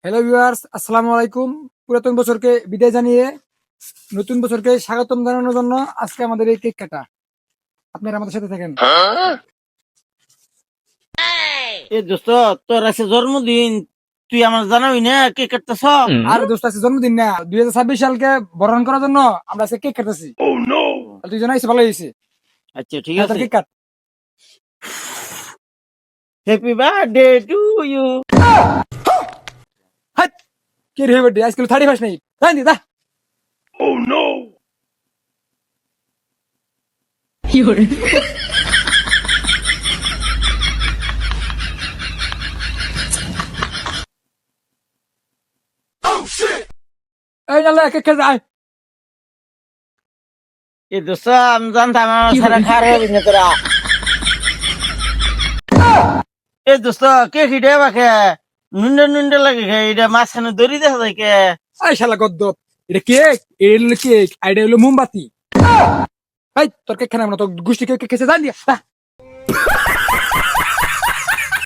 Hello viewers, আসসালামু আলাইকুম। পুরাতন বছরকে বিদায় জানিয়ে নতুন বছরকে স্বাগতম জানানোর জন্য আজকে আমাদের এই কেক কাটা। আপনারা আমাদের সাথে থাকেন। এ দোস্ত, তোর আছে জন্মদিন, তুই আমার জানাবি না কে কাটতেছ? আর দোস্ত আছে জন্মদিন না, 2026 সালকে বরণ করার জন্য আমরা আজকে কেক কাটতেছি। তুই জানাইছি, ভালো হয়েছে। আচ্ছা ঠিক হ্যাঁ, তোর আছে। Cake cut. Happy birthday to you. হাট, কে রে বার্থডে? আজকাল 31 নাই, তাই দি দা। এই নালে কেক খেয়ে যায়। এ দোস্ত, আমি জানতাম আমার সারা খার হবি না তোরা। এ দোস্ত, কে খিটে বাকে নুন্ডে নুন্ডে লাগে খে, এটা মাঝখানে দড়ি দেখা যায় কে? এই শালা গদ্দপ, এটা কেক, এটা হলো কেক, আর এটা হলো মোমবাতি। এই তোর কেক খানা না, তোর গোষ্ঠী কেক খেয়েছে, জান দিয়া।